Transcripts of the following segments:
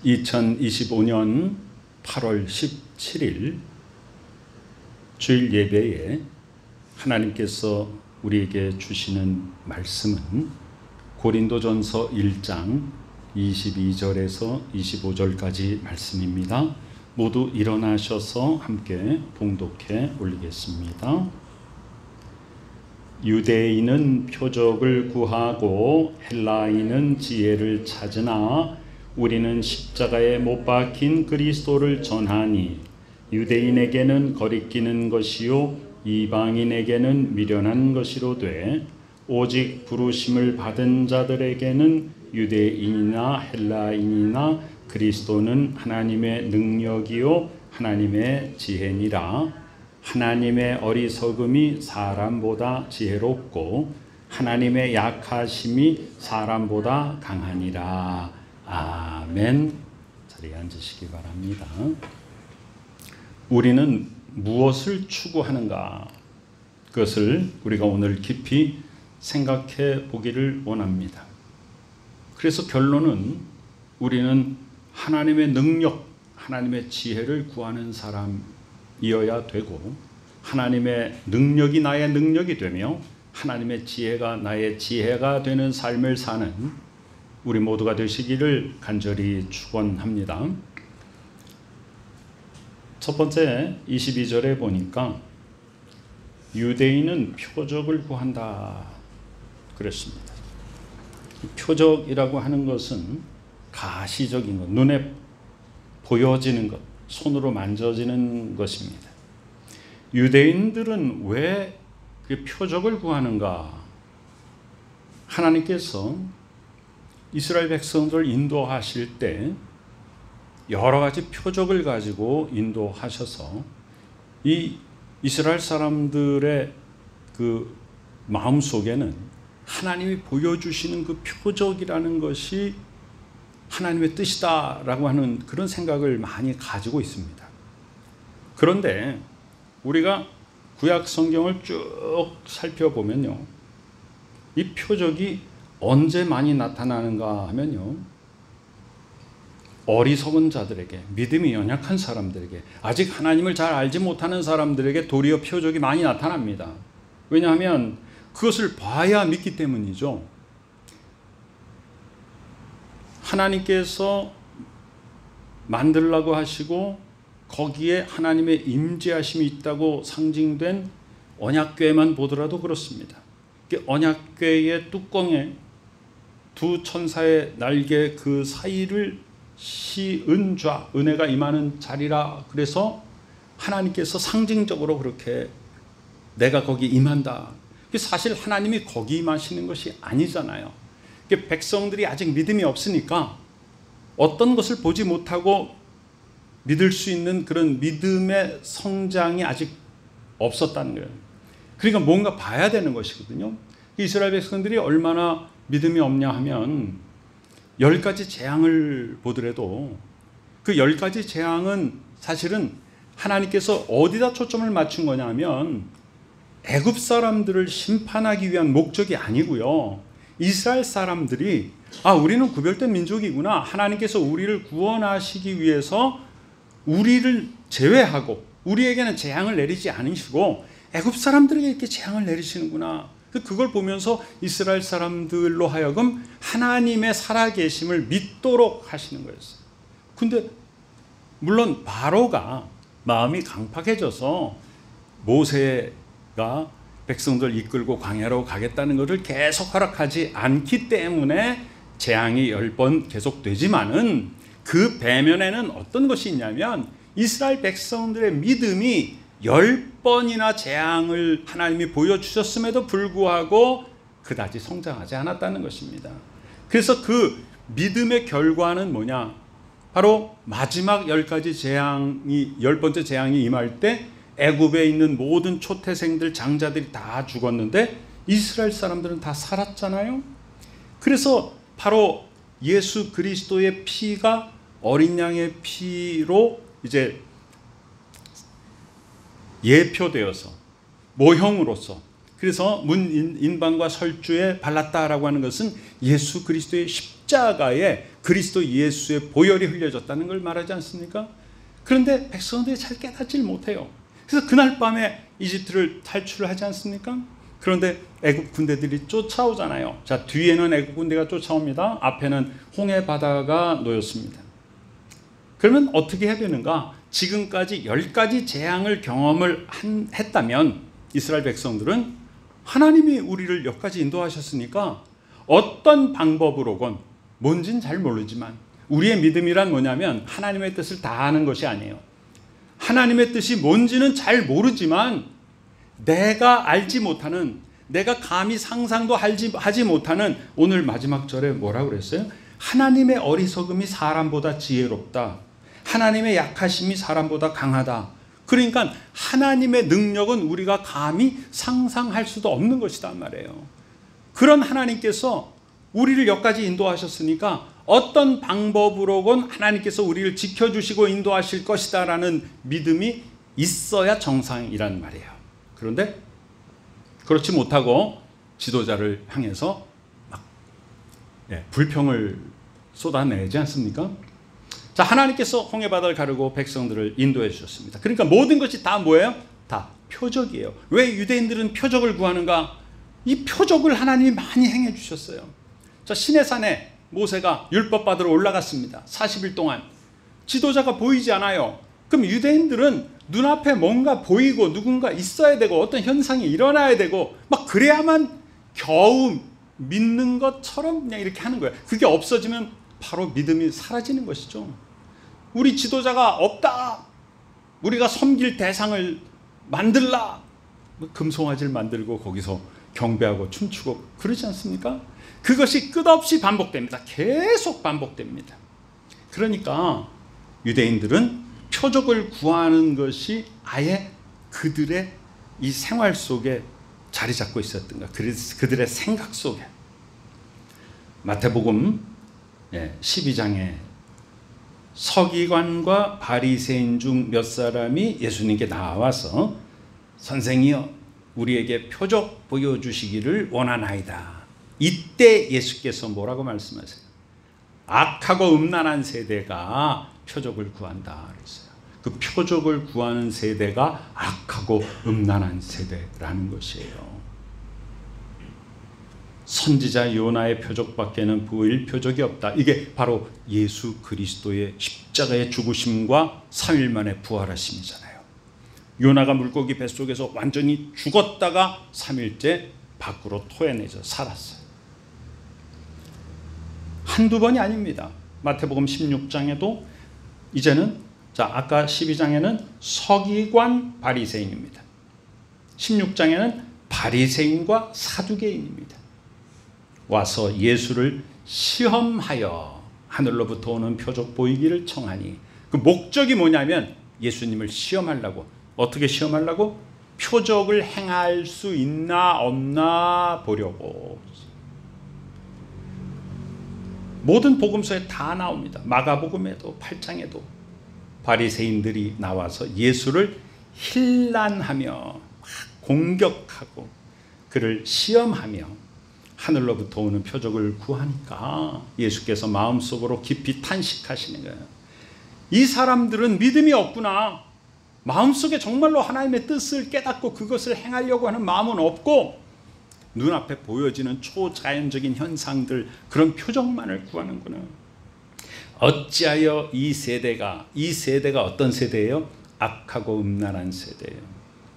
2025년 8월 17일 주일 예배에 하나님께서 우리에게 주시는 말씀은 고린도전서 1장 22절에서 25절까지 말씀입니다. 모두 일어나셔서 함께 봉독해 올리겠습니다. 유대인은 표적을 구하고 헬라인은 지혜를 찾으나 우리는 십자가에 못 박힌 그리스도를 전하니 유대인에게는 거리끼는 것이요 이방인에게는 미련한 것이로되 오직 부르심을 받은 자들에게는 유대인이나 헬라인이나 그리스도는 하나님의 능력이요 하나님의 지혜니라. 하나님의 어리석음이 사람보다 지혜롭고 하나님의 약하심이 사람보다 강하니라. 아멘. 자리에 앉으시기 바랍니다. 우리는 무엇을 추구하는가? 그것을 우리가 오늘 깊이 생각해 보기를 원합니다. 그래서 결론은 우리는 하나님의 능력, 하나님의 지혜를 구하는 사람이어야 되고 하나님의 능력이 나의 능력이 되며 하나님의 지혜가 나의 지혜가 되는 삶을 사는 우리 모두가 되시기를 간절히 축원합니다. 첫 번째 22절에 보니까 유대인은 표적을 구한다 그랬습니다. 표적이라고 하는 것은 가시적인 것, 눈에 보여지는 것, 손으로 만져지는 것입니다. 유대인들은 왜 그 표적을 구하는가? 하나님께서 이스라엘 백성들을 인도하실 때 여러 가지 표적을 가지고 인도하셔서 이 이스라엘 사람들의 그 마음 속에는 하나님이 보여주시는 그 표적이라는 것이 하나님의 뜻이다라고 하는 그런 생각을 많이 가지고 있습니다. 그런데 우리가 구약 성경을 쭉 살펴보면요, 이 표적이 언제 많이 나타나는가 하면요, 어리석은 자들에게, 믿음이 연약한 사람들에게, 아직 하나님을 잘 알지 못하는 사람들에게 도리어 표적이 많이 나타납니다. 왜냐하면 그것을 봐야 믿기 때문이죠. 하나님께서 만들라고 하시고 거기에 하나님의 임재하심이 있다고 상징된 언약궤만 보더라도 그렇습니다. 언약궤의 뚜껑에 두 천사의 날개 그 사이를 시은 좌, 은혜가 임하는 자리라. 그래서 하나님께서 상징적으로 그렇게 내가 거기 임한다. 사실 하나님이 거기 임하시는 것이 아니잖아요. 백성들이 아직 믿음이 없으니까 어떤 것을 보지 못하고 믿을 수 있는 그런 믿음의 성장이 아직 없었다는 거예요. 그러니까 뭔가 봐야 되는 것이거든요. 이스라엘 백성들이 얼마나 믿음이 없냐 하면 10가지 재앙을 보더라도 그 10가지 재앙은 사실은 하나님께서 어디다 초점을 맞춘 거냐 하면 애굽 사람들을 심판하기 위한 목적이 아니고요, 이스라엘 사람들이 우리는 구별된 민족이구나, 하나님께서 우리를 구원하시기 위해서 우리를 제외하고 우리에게는 재앙을 내리지 않으시고 애굽 사람들에게 이렇게 재앙을 내리시는구나, 그걸 보면서 이스라엘 사람들로 하여금 하나님의 살아계심을 믿도록 하시는 거였어요. 근데 물론 바로가 마음이 강팍해져서 모세가 백성들 이끌고 광야로 가겠다는 것을 계속 허락하지 않기 때문에 재앙이 10번 계속되지만은 그 배면에는 어떤 것이 있냐면 이스라엘 백성들의 믿음이 10번이나 재앙을 하나님이 보여주셨음에도 불구하고 그다지 성장하지 않았다는 것입니다. 그래서 그 믿음의 결과는 뭐냐? 바로 마지막 10가지 재앙이, 10번째 재앙이 임할 때 애굽에 있는 모든 초태생들, 장자들이 다 죽었는데 이스라엘 사람들은 다 살았잖아요. 그래서 바로 예수 그리스도의 피가 어린 양의 피로 이제 예표되어서 모형으로서, 그래서 문 인방과 설주에 발랐다라고 하는 것은 예수 그리스도의 십자가의 그리스도 예수의 보혈이 흘려졌다는 걸 말하지 않습니까? 그런데 백성들이 잘 깨닫질 못해요. 그래서 그날 밤에 이집트를 탈출하지 않습니까? 그런데 애굽 군대들이 쫓아오잖아요. 자, 뒤에는 애굽 군대가 쫓아옵니다. 앞에는 홍해 바다가 놓였습니다. 그러면 어떻게 해야 되는가? 지금까지 10가지 재앙을 경험을 했다면 이스라엘 백성들은 하나님이 우리를 여기까지 인도하셨으니까 어떤 방법으로건 뭔진 잘 모르지만 우리의 믿음이란 뭐냐면 하나님의 뜻을 다 아는 것이 아니에요. 하나님의 뜻이 뭔지는 잘 모르지만 내가 알지 못하는, 내가 감히 상상도 하지 못하는, 오늘 마지막 절에 뭐라고 그랬어요? 하나님의 어리석음이 사람보다 지혜롭다. 하나님의 약하심이 사람보다 강하다. 그러니까 하나님의 능력은 우리가 감히 상상할 수도 없는 것이란 말이에요. 그런 하나님께서 우리를 여기까지 인도하셨으니까 어떤 방법으로건 하나님께서 우리를 지켜주시고 인도하실 것이다 라는 믿음이 있어야 정상이란 말이에요. 그런데 그렇지 못하고 지도자를 향해서 막 불평을 쏟아내지 않습니까? 자, 하나님께서 홍해바다를 가르고 백성들을 인도해 주셨습니다. 그러니까 모든 것이 다 뭐예요? 다 표적이에요. 왜 유대인들은 표적을 구하는가? 이 표적을 하나님이 많이 행해 주셨어요. 자, 시내산에 모세가 율법 받으러 올라갔습니다. 40일 동안 지도자가 보이지 않아요. 그럼 유대인들은 눈앞에 뭔가 보이고 누군가 있어야 되고 어떤 현상이 일어나야 되고 막 그래야만 겨우 믿는 것처럼 그냥 이렇게 하는 거예요. 그게 없어지면 바로 믿음이 사라지는 것이죠. 우리 지도자가 없다. 우리가 섬길 대상을 만들라. 금송아지를 만들고 거기서 경배하고 춤추고 그러지 않습니까? 그것이 끝없이 반복됩니다. 계속 반복됩니다. 그러니까 유대인들은 표적을 구하는 것이 아예 그들의 이 생활 속에 자리 잡고 있었던 거야. 그들의 생각 속에. 마태복음 12장에 서기관과 바리새인 중 몇 사람이 예수님께 나와서 선생이여 우리에게 표적 보여주시기를 원하나이다. 이때 예수께서 뭐라고 말씀하세요? 악하고 음란한 세대가 표적을 구한다 그랬어요. 그 표적을 구하는 세대가 악하고 음란한 세대라는 것이에요. 선지자 요나의 표적밖에는 보일 표적이 없다. 이게 바로 예수 그리스도의 십자가의 죽으심과 3일 만에 부활하심이잖아요. 요나가 물고기 뱃속에서 완전히 죽었다가 3일째 밖으로 토해내서 살았어요. 한두 번이 아닙니다. 마태복음 16장에도 이제는 아까 12장에는 서기관 바리새인입니다. 16장에는 바리새인과 사두개인입니다. 와서 예수를 시험하여 하늘로부터 오는 표적 보이기를 청하니 그 목적이 뭐냐면 예수님을 시험하려고. 어떻게 시험하려고? 표적을 행할 수 있나 없나 보려고. 모든 복음서에 다 나옵니다. 마가복음에도 8장에도 바리새인들이 나와서 예수를 힐난하며 공격하고 그를 시험하며 하늘로부터 오는 표적을 구하니까 예수께서 마음속으로 깊이 탄식하시는 거예요. 이 사람들은 믿음이 없구나. 마음속에 정말로 하나님의 뜻을 깨닫고 그것을 행하려고 하는 마음은 없고 눈앞에 보여지는 초자연적인 현상들, 그런 표적만을 구하는구나. 어찌하여 이 세대가 어떤 세대예요? 악하고 음란한 세대예요.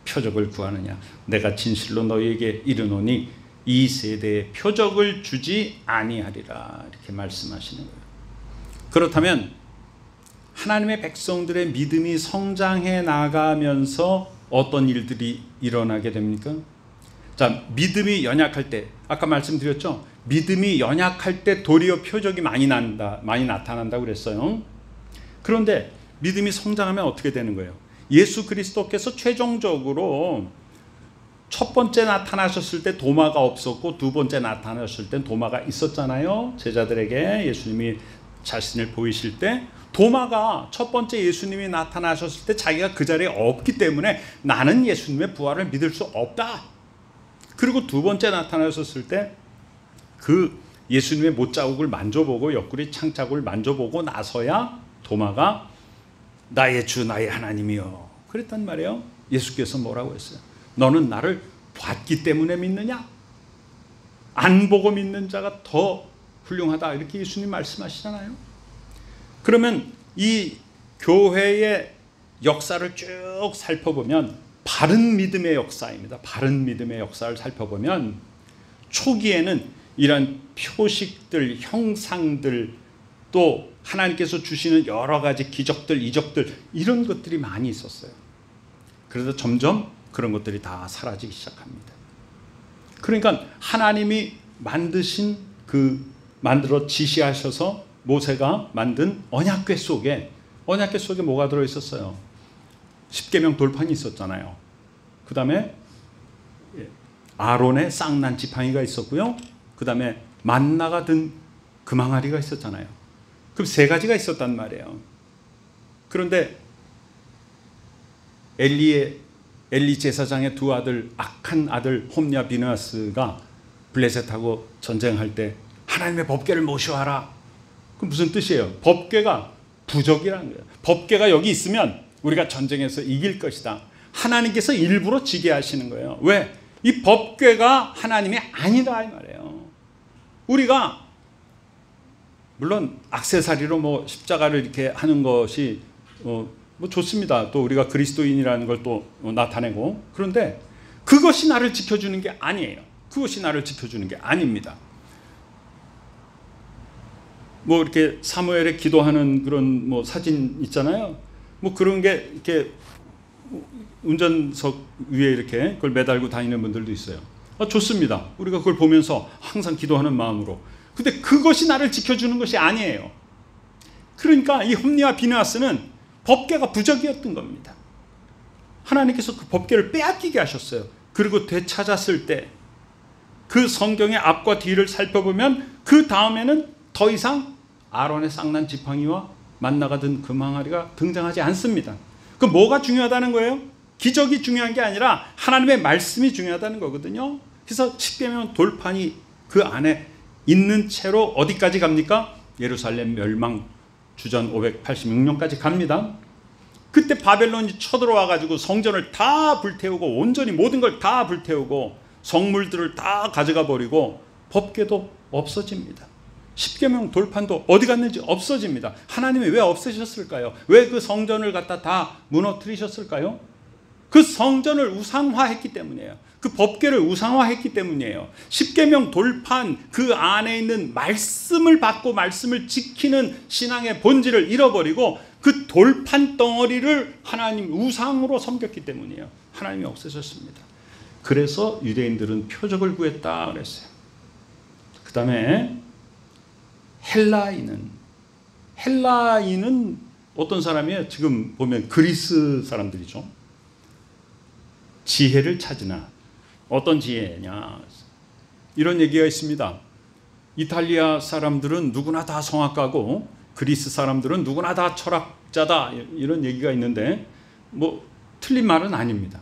표적을 구하느냐? 내가 진실로 너희에게 이르노니 이 세대에 표적을 주지 아니하리라. 이렇게 말씀하시는 거예요. 그렇다면 하나님의 백성들의 믿음이 성장해 나가면서 어떤 일들이 일어나게 됩니까? 자, 믿음이 연약할 때, 아까 말씀드렸죠? 믿음이 연약할 때 도리어 표적이 많이 나타난다고 그랬어요. 그런데 믿음이 성장하면 어떻게 되는 거예요? 예수 그리스도께서 최종적으로 첫 번째 나타나셨을 때 도마가 없었고 두 번째 나타나셨을 때 도마가 있었잖아요. 제자들에게 예수님이 자신을 보이실 때 도마가 첫 번째 예수님이 나타나셨을 때 자기가 그 자리에 없기 때문에 나는 예수님의 부활을 믿을 수 없다. 그리고 두 번째 나타나셨을 때 그 예수님의 못자국을 만져보고 옆구리 창자국을 만져보고 나서야 도마가 나의 주 나의 하나님이여 그랬단 말이에요. 예수께서 뭐라고 했어요? 너는 나를 봤기 때문에 믿느냐? 안 보고 믿는 자가 더 훌륭하다 이렇게 예수님 말씀하시잖아요. 그러면 이 교회의 역사를 쭉 살펴보면 바른 믿음의 역사입니다. 바른 믿음의 역사를 살펴보면 초기에는 이런 표식들, 형상들 또 하나님께서 주시는 여러 가지 기적들, 이적들 이런 것들이 많이 있었어요. 그래서 점점 그런 것들이 다 사라지기 시작합니다. 그러니까 하나님이 만들어 지시하셔서 모세가 만든 언약궤 속에 뭐가 들어있었어요? 십계명 돌판이 있었잖아요. 그 다음에 아론의 쌍난 지팡이가 있었고요. 그 다음에 만나가 든 금항아리가 있었잖아요. 그럼 세 가지가 있었단 말이에요. 그런데 엘리 제사장의 두 아들, 악한 아들 홈냐 비느하스가 블레셋하고 전쟁할 때 하나님의 법궤를 모셔와라. 그럼 무슨 뜻이에요? 법궤가 부적이라는 거예요. 법궤가 여기 있으면 우리가 전쟁에서 이길 것이다. 하나님께서 일부러 지게 하시는 거예요. 왜? 이 법궤가 하나님이 아니다 이 말이에요. 우리가 물론 액세서리로 뭐 십자가를 이렇게 하는 것이 뭐 좋습니다. 또 우리가 그리스도인이라는 걸 또 나타내고 그런데 그것이 나를 지켜주는 게 아니에요. 그것이 나를 지켜주는 게 아닙니다. 뭐 이렇게 사무엘에 기도하는 그런 뭐 사진 있잖아요. 뭐 그런 게 이렇게 운전석 위에 이렇게 그걸 매달고 다니는 분들도 있어요. 좋습니다. 우리가 그걸 보면서 항상 기도하는 마음으로. 근데 그것이 나를 지켜주는 것이 아니에요. 그러니까 이 홈니와 비느하스는 법궤가 부적이었던 겁니다. 하나님께서 그 법궤를 빼앗기게 하셨어요. 그리고 되찾았을 때 그 성경의 앞과 뒤를 살펴보면 그 다음에는 더 이상 아론의 쌍난 지팡이와 만나가 든 금항아리가 등장하지 않습니다. 그럼 뭐가 중요하다는 거예요? 기적이 중요한 게 아니라 하나님의 말씀이 중요하다는 거거든요. 그래서 십계명 돌판이 그 안에 있는 채로 어디까지 갑니까? 예루살렘 멸망 주전 586년까지 갑니다. 그때 바벨론이 쳐들어와 가지고 성전을 다 불태우고 온전히 모든 걸 다 불태우고 성물들을 다 가져가 버리고 법궤도 없어집니다. 십계명 돌판도 어디 갔는지 없어집니다. 하나님이 왜 없애셨을까요? 왜 그 성전을 갖다 다 무너뜨리셨을까요? 그 성전을 우상화했기 때문이에요. 그 법궤를 우상화했기 때문이에요. 십계명 돌판 그 안에 있는 말씀을 받고 말씀을 지키는 신앙의 본질을 잃어버리고 그 돌판 덩어리를 하나님 우상으로 섬겼기 때문이에요. 하나님이 없애셨습니다. 그래서 유대인들은 표적을 구했다 그랬어요. 그 다음에 헬라인은 어떤 사람이에요? 지금 보면 그리스 사람들이죠. 지혜를 찾으나 어떤 지혜냐 이런 얘기가 있습니다. 이탈리아 사람들은 누구나 다 성악가고 그리스 사람들은 누구나 다 철학자다 이런 얘기가 있는데 뭐 틀린 말은 아닙니다.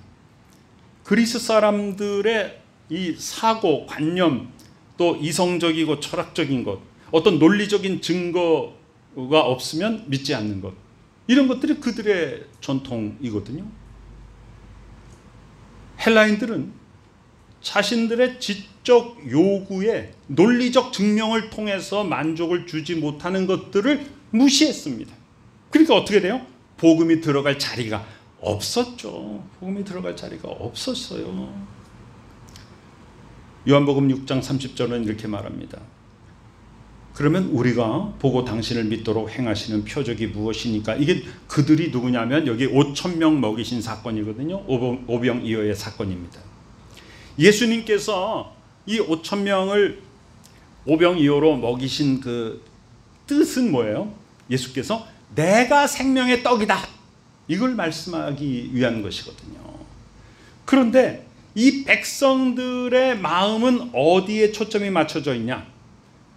그리스 사람들의 이 사고, 관념 또 이성적이고 철학적인 것 어떤 논리적인 증거가 없으면 믿지 않는 것 이런 것들이 그들의 전통이거든요. 헬라인들은 자신들의 지적 요구에 논리적 증명을 통해서 만족을 주지 못하는 것들을 무시했습니다. 그러니까 어떻게 돼요? 복음이 들어갈 자리가 없었죠. 복음이 들어갈 자리가 없었어요. 요한복음 6장 30절은 이렇게 말합니다. 그러면 우리가 보고 당신을 믿도록 행하시는 표적이 무엇이니까? 이게 그들이 누구냐면 여기 5,000명 먹이신 사건이거든요. 오병이어의 사건입니다. 예수님께서 이 5,000명을 오병이어로 먹이신 그 뜻은 뭐예요? 예수께서 내가 생명의 떡이다 이걸 말씀하기 위한 것이거든요. 그런데 이 백성들의 마음은 어디에 초점이 맞춰져 있냐?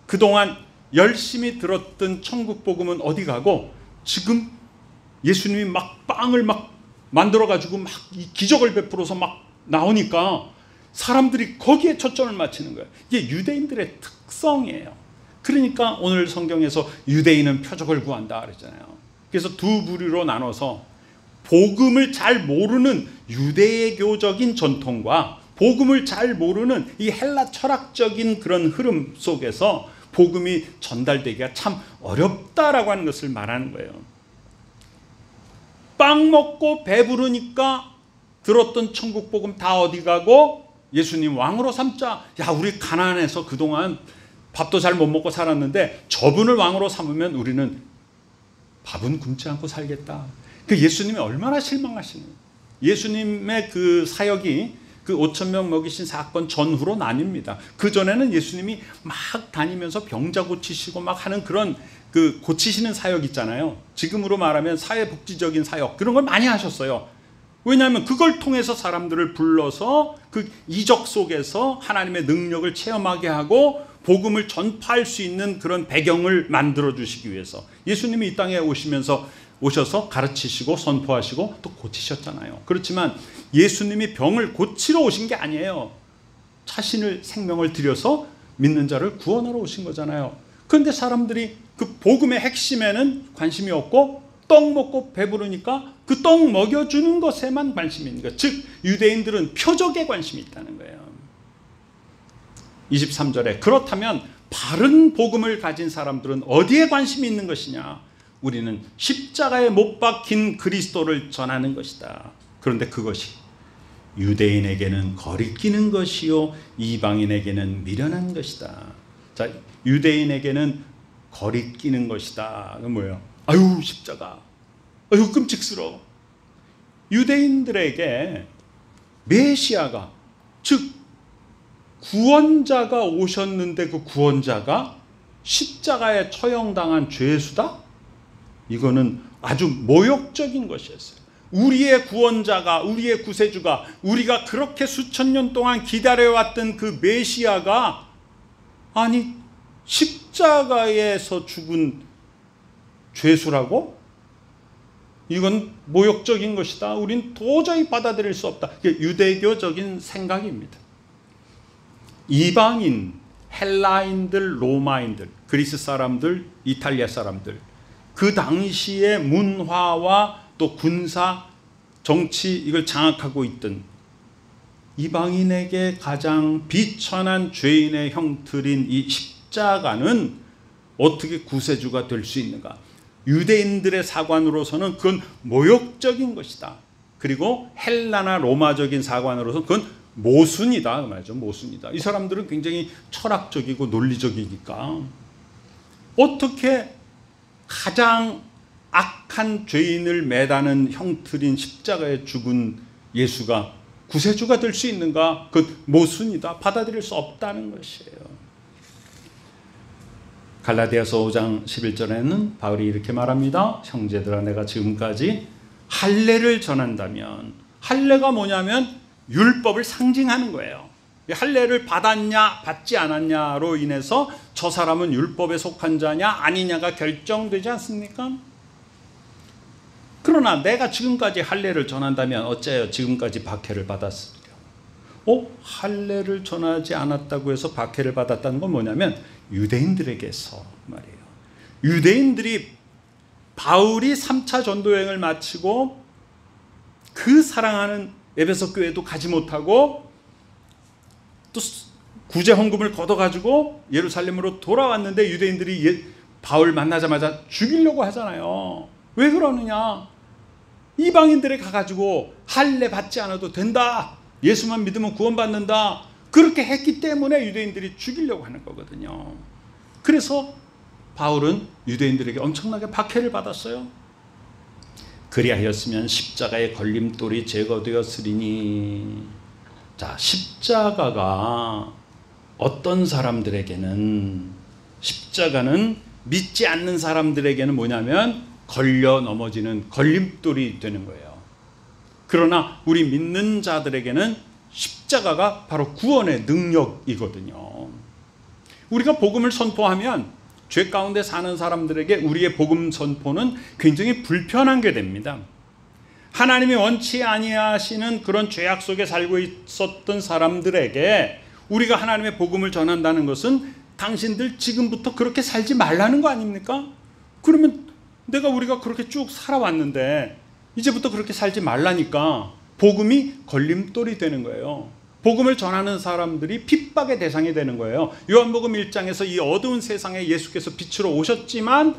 그동안 열심히 들었던 천국 복음은 어디 가고 지금 예수님이 막 빵을 막 만들어 가지고 막 이 기적을 베풀어서 막 나오니까 사람들이 거기에 초점을 맞추는 거예요. 이게 유대인들의 특성이에요. 그러니까 오늘 성경에서 유대인은 표적을 구한다 그러잖아요. 그래서 두 부류로 나눠서 복음을 잘 모르는 유대교적인 전통과 복음을 잘 모르는 이 헬라 철학적인 그런 흐름 속에서 복음이 전달되기가 참 어렵다라고 하는 것을 말하는 거예요. 빵 먹고 배부르니까 들었던 천국 복음 다 어디 가고 예수님 왕으로 삼자. 야, 우리 가난해서 그동안 밥도 잘 못 먹고 살았는데 저분을 왕으로 삼으면 우리는 밥은 굶지 않고 살겠다. 그 예수님이 얼마나 실망하시는 거예요. 예수님의 그 사역이 그 5,000명 먹이신 사건 전후로 나뉩니다. 그 전에는 예수님이 막 다니면서 병자 고치시고 막 하는 그런 그 고치시는 사역 있잖아요. 지금으로 말하면 사회복지적인 사역, 그런 걸 많이 하셨어요. 왜냐하면 그걸 통해서 사람들을 불러서 그 이적 속에서 하나님의 능력을 체험하게 하고 복음을 전파할 수 있는 그런 배경을 만들어 주시기 위해서 예수님이 이 땅에 오셔서 가르치시고 선포하시고 또 고치셨잖아요. 그렇지만 예수님이 병을 고치러 오신 게 아니에요. 자신을 생명을 들여서 믿는 자를 구원하러 오신 거잖아요. 그런데 사람들이 그 복음의 핵심에는 관심이 없고 떡 먹고 배부르니까 그 떡 먹여주는 것에만 관심이 있는 거예요. 즉 유대인들은 표적에 관심이 있다는 거예요. 23절에 그렇다면 바른 복음을 가진 사람들은 어디에 관심이 있는 것이냐? 우리는 십자가에 못 박힌 그리스도를 전하는 것이다. 그런데 그것이 유대인에게는 거리끼는 것이요 이방인에게는 미련한 것이다. 자, 유대인에게는 거리끼는 것이다. 그건 뭐예요? 아유 십자가, 아유 끔찍스러워. 유대인들에게 메시아가, 즉 구원자가 오셨는데 그 구원자가 십자가에 처형당한 죄수다? 이거는 아주 모욕적인 것이었어요. 우리의 구원자가, 우리의 구세주가, 우리가 그렇게 수천 년 동안 기다려왔던 그 메시아가 아니 십자가에서 죽은 죄수라고? 이건 모욕적인 것이다. 우린 도저히 받아들일 수 없다. 이게 유대교적인 생각입니다. 이방인, 헬라인들, 로마인들, 그리스 사람들, 이탈리아 사람들, 그 당시의 문화와 또 군사, 정치 이걸 장악하고 있던 이방인에게 가장 비천한 죄인의 형틀인 이 십자가는 어떻게 구세주가 될 수 있는가? 유대인들의 사관으로서는 그건 모욕적인 것이다. 그리고 헬라나 로마적인 사관으로서는 그건 모순이다 그 말이죠. 모순이다. 이 사람들은 굉장히 철학적이고 논리적이니까 어떻게 가장 악한 죄인을 매다는 형틀인 십자가에 죽은 예수가 구세주가 될 수 있는가? 그 모순이다. 받아들일 수 없다는 것이에요. 갈라디아서 5장 11절에는 바울이 이렇게 말합니다. 형제들아, 내가 지금까지 할례를 전한다면, 할례가 뭐냐면 율법을 상징하는 거예요. 할례를 받았냐 받지 않았냐로 인해서 저 사람은 율법에 속한 자냐 아니냐가 결정되지 않습니까? 그러나 내가 지금까지 할례를 전한다면 어째요? 지금까지 박해를 받았으리요. 할례를 전하지 않았다고 해서 박해를 받았다는 건 뭐냐면 유대인들에게서 말이에요. 유대인들이 바울이 3차 전도여행을 마치고 그 사랑하는 에베소 교회도 가지 못하고 또 구제 헌금을 걷어가지고 예루살렘으로 돌아왔는데 유대인들이 바울 만나자마자 죽이려고 하잖아요. 왜 그러느냐? 이방인들에 가가지고 할례 받지 않아도 된다, 예수만 믿으면 구원받는다, 그렇게 했기 때문에 유대인들이 죽이려고 하는 거거든요. 그래서 바울은 유대인들에게 엄청나게 박해를 받았어요. 그리하였으면 십자가의 걸림돌이 제거되었으리니. 자, 십자가가 어떤 사람들에게는, 십자가는 믿지 않는 사람들에게는 뭐냐면 걸려 넘어지는 걸림돌이 되는 거예요. 그러나 우리 믿는 자들에게는 십자가가 바로 구원의 능력이거든요. 우리가 복음을 선포하면 죄 가운데 사는 사람들에게 우리의 복음 선포는 굉장히 불편한 게 됩니다. 하나님이 원치 아니하시는 그런 죄악 속에 살고 있었던 사람들에게 우리가 하나님의 복음을 전한다는 것은 당신들 지금부터 그렇게 살지 말라는 거 아닙니까? 그러면 우리가 그렇게 쭉 살아왔는데 이제부터 그렇게 살지 말라니까 복음이 걸림돌이 되는 거예요. 복음을 전하는 사람들이 핍박의 대상이 되는 거예요. 요한복음 1장에서 이 어두운 세상에 예수께서 빛으로 오셨지만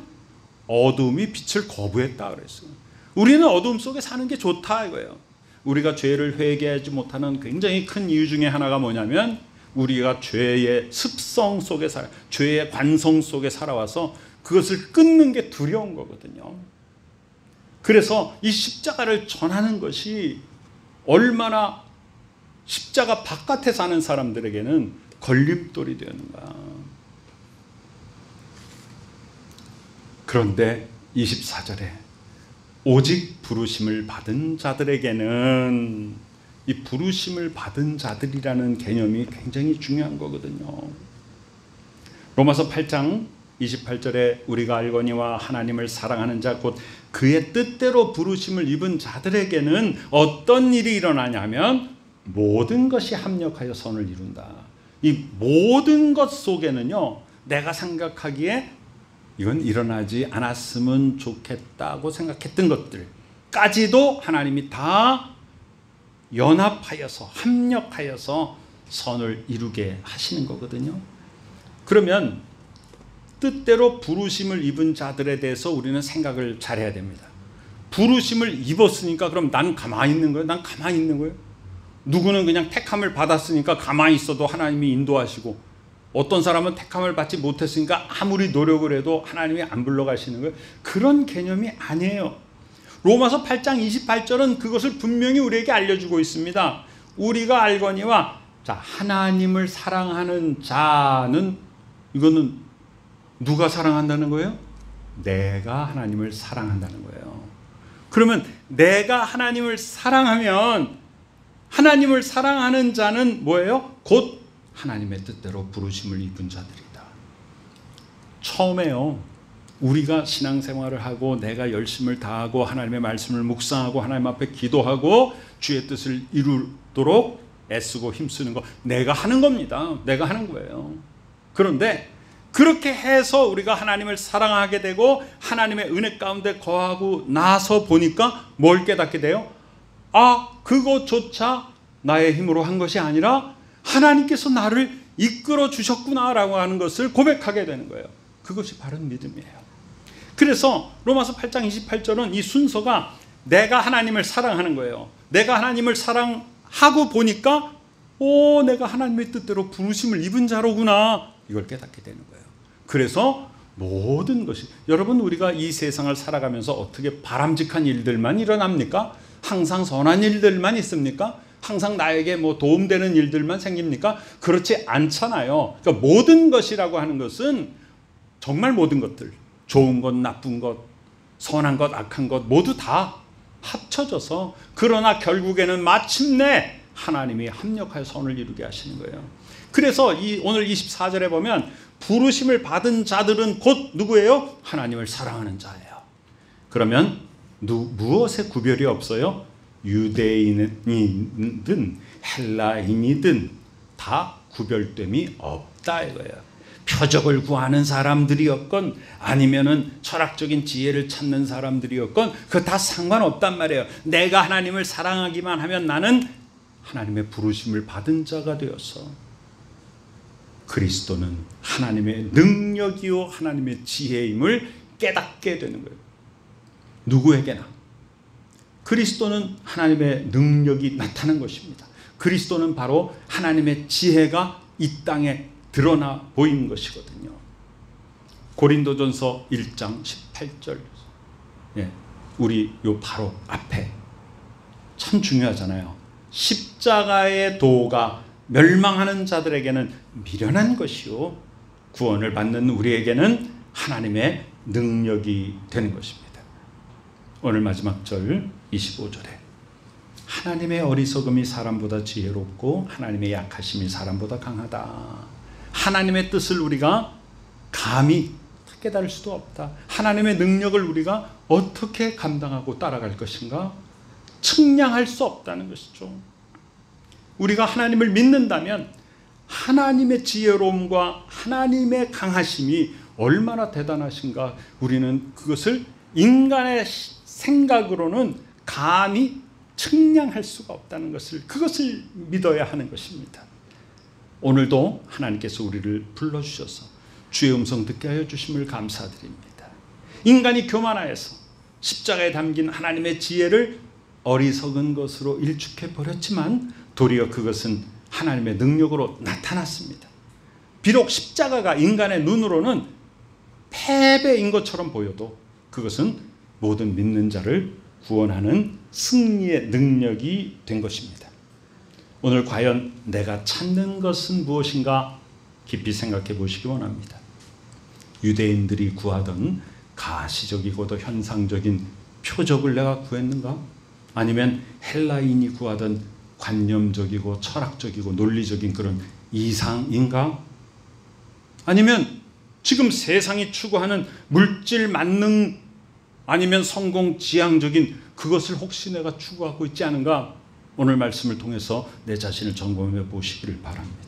어두움이 빛을 거부했다 그랬어요. 우리는 어두움 속에 사는 게 좋다 이거예요. 우리가 죄를 회개하지 못하는 굉장히 큰 이유 중에 하나가 뭐냐면 우리가 죄의 습성 속에 죄의 관성 속에 살아와서 그것을 끊는 게 두려운 거거든요. 그래서 이 십자가를 전하는 것이 얼마나 십자가 바깥에 사는 사람들에게는 걸림돌이 되는가. 그런데 24절에 오직 부르심을 받은 자들에게는, 이 부르심을 받은 자들이라는 개념이 굉장히 중요한 거거든요. 로마서 8장 28절에 우리가 알거니와 하나님을 사랑하는 자 곧 그의 뜻대로 부르심을 입은 자들에게는 어떤 일이 일어나냐면 모든 것이 합력하여 선을 이룬다. 이 모든 것 속에는요, 내가 생각하기에 이건 일어나지 않았으면 좋겠다고 생각했던 것들까지도 하나님이 다 연합하여서 합력하여서 선을 이루게 하시는 거거든요. 그러면 뜻대로 부르심을 입은 자들에 대해서 우리는 생각을 잘해야 됩니다. 부르심을 입었으니까 그럼 난 가만히 있는 거예요? 난 가만히 있는 거예요? 누구는 그냥 택함을 받았으니까 가만히 있어도 하나님이 인도하시고, 어떤 사람은 택함을 받지 못했으니까 아무리 노력을 해도 하나님이 안 불러가시는 거예요. 그런 개념이 아니에요. 로마서 8장 28절은 그것을 분명히 우리에게 알려주고 있습니다. 우리가 알거니와, 자, 하나님을 사랑하는 자는, 이거는 누가 사랑한다는 거예요? 내가 하나님을 사랑한다는 거예요. 그러면 내가 하나님을 사랑하면, 하나님을 사랑하는 자는 뭐예요? 곧 하나님의 뜻대로 부르심을 입은 자들이다. 처음에요, 우리가 신앙생활을 하고 내가 열심을 다하고 하나님의 말씀을 묵상하고 하나님 앞에 기도하고 주의 뜻을 이루도록 애쓰고 힘쓰는 거 내가 하는 겁니다. 내가 하는 거예요. 그런데 그렇게 해서 우리가 하나님을 사랑하게 되고 하나님의 은혜 가운데 거하고 나서 보니까 뭘 깨닫게 돼요? 아, 그것조차 나의 힘으로 한 것이 아니라 하나님께서 나를 이끌어 주셨구나라고 하는 것을 고백하게 되는 거예요. 그것이 바른 믿음이에요. 그래서 로마서 8장 28절은 이 순서가 내가 하나님을 사랑하는 거예요. 내가 하나님을 사랑하고 보니까 내가 하나님의 뜻대로 부르심을 입은 자로구나, 이걸 깨닫게 되는 거예요. 그래서 모든 것이, 여러분, 우리가 이 세상을 살아가면서 어떻게 바람직한 일들만 일어납니까? 항상 선한 일들만 있습니까? 항상 나에게 도움되는 일들만 생깁니까? 그렇지 않잖아요. 그러니까 모든 것이라고 하는 것은 정말 모든 것들, 좋은 것, 나쁜 것, 선한 것, 악한 것 모두 다 합쳐져서, 그러나 결국에는 마침내 하나님이 합력하여 선을 이루게 하시는 거예요. 그래서 오늘 24절에 보면 부르심을 받은 자들은 곧 누구예요? 하나님을 사랑하는 자예요. 그러면 무엇에 구별이 없어요? 유대인이든 헬라인이든 다 구별됨이 없다 이거예요. 표적을 구하는 사람들이었건 아니면은 철학적인 지혜를 찾는 사람들이었건 그거 다 상관없단 말이에요. 내가 하나님을 사랑하기만 하면 나는 하나님의 부르심을 받은 자가 되어서 그리스도는 하나님의 능력이요 하나님의 지혜임을 깨닫게 되는 거예요. 누구에게나 그리스도는 하나님의 능력이 나타난 것입니다. 그리스도는 바로 하나님의 지혜가 이 땅에 드러나 보인 것이거든요. 고린도전서 1장 18절, 우리 요 바로 앞에 참 중요하잖아요. 십자가의 도가 멸망하는 자들에게는 미련한 것이요 구원을 받는 우리에게는 하나님의 능력이 되는 것입니다. 오늘 마지막 절 25절에 하나님의 어리석음이 사람보다 지혜롭고 하나님의 약하심이 사람보다 강하다. 하나님의 뜻을 우리가 감히 깨달을 수도 없다. 하나님의 능력을 우리가 어떻게 감당하고 따라갈 것인가 측량할 수 없다는 것이죠. 우리가 하나님을 믿는다면 하나님의 지혜로움과 하나님의 강하심이 얼마나 대단하신가, 우리는 그것을 인간의 생각으로는 감히 측량할 수가 없다는 것을, 그것을 믿어야 하는 것입니다. 오늘도 하나님께서 우리를 불러주셔서 주의 음성 듣게 하여 주심을 감사드립니다. 인간이 교만하여서 십자가에 담긴 하나님의 지혜를 어리석은 것으로 일축해 버렸지만 도리어 그것은 하나님의 능력으로 나타났습니다. 비록 십자가가 인간의 눈으로는 패배인 것처럼 보여도 그것은 모든 믿는 자를 구원하는 승리의 능력이 된 것입니다. 오늘 과연 내가 찾는 것은 무엇인가 깊이 생각해 보시기 원합니다. 유대인들이 구하던 가시적이고도 현상적인 표적을 내가 구했는가? 아니면 헬라인이 구하던 관념적이고 철학적이고 논리적인 그런 이상인가? 아니면 지금 세상이 추구하는 물질 만능 아니면 성공 지향적인 그것을 혹시 내가 추구하고 있지 않은가? 오늘 말씀을 통해서 내 자신을 점검해 보시기를 바랍니다.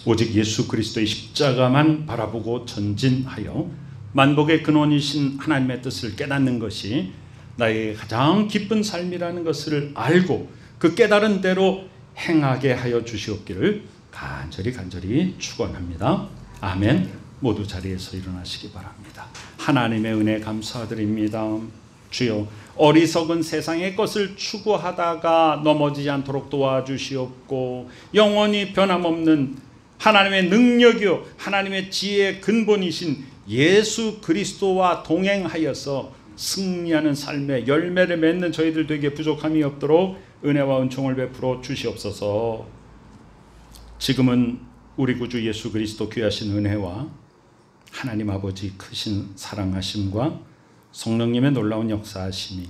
오직 예수 그리스도의 십자가만 바라보고 전진하여 만복의 근원이신 하나님의 뜻을 깨닫는 것이 나의 가장 기쁜 삶이라는 것을 알고 그 깨달은 대로 행하게 하여 주시옵기를 간절히 축원합니다. 아멘. 모두 자리에서 일어나시기 바랍니다. 하나님의 은혜 감사드립니다. 주여, 어리석은 세상의 것을 추구하다가 넘어지지 않도록 도와주시옵고, 영원히 변함없는 하나님의 능력이요 하나님의 지혜의 근본이신 예수 그리스도와 동행하여서 승리하는 삶의 열매를 맺는 저희들 되게 부족함이 없도록 은혜와 은총을 베풀어 주시옵소서. 지금은 우리 구주 예수 그리스도 귀하신 은혜와 하나님 아버지 크신 사랑하심과 성령님의 놀라운 역사하심이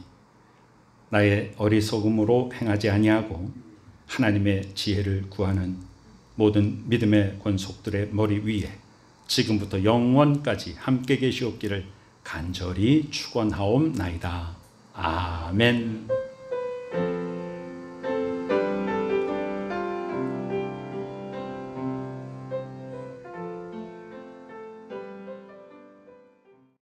나의 어리석음으로 행하지 아니하고 하나님의 지혜를 구하는 모든 믿음의 권속들의 머리 위에 지금부터 영원까지 함께 계시옵기를 간절히 축원하옵나이다. 아멘.